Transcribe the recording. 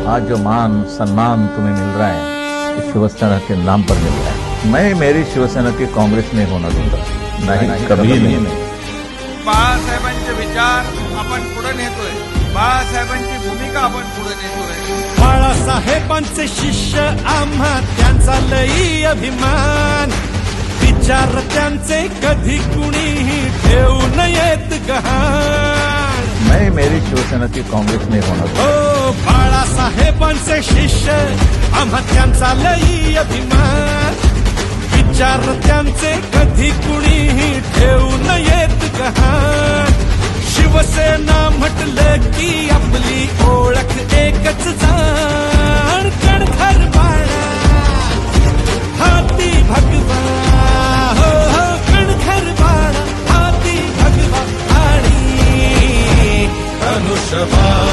आज जो मान सम्मान तुम्हें मिल रहा है ये शिवसेना के नाम पर मिल रहा है। मैं मेरी शिवसेना की कांग्रेस में होना दूंगा, नहीं कभी नहीं। बाळासाहेबांचे विचार आपण पुढे नेतोय, बाळासाहेबांची भूमिका आपण पुढे नेतोय। बाळासाहेबांचे शिष्य आम्हा त्यांचा लई अभिमान, विचार त्यांचे कधी कुणीही ठेवू नयेत गहाण। मैं मेरी शिवसेना की कांग्रेस में होना दूंगा। हो बाळासाहेबांचे शिष्य आम्हा त्यांचा लई अभिमान, विचार त्यांचे कधी कुणीही ठेवू नयेत गहाण। शिवसेना म्हटलं की आपलं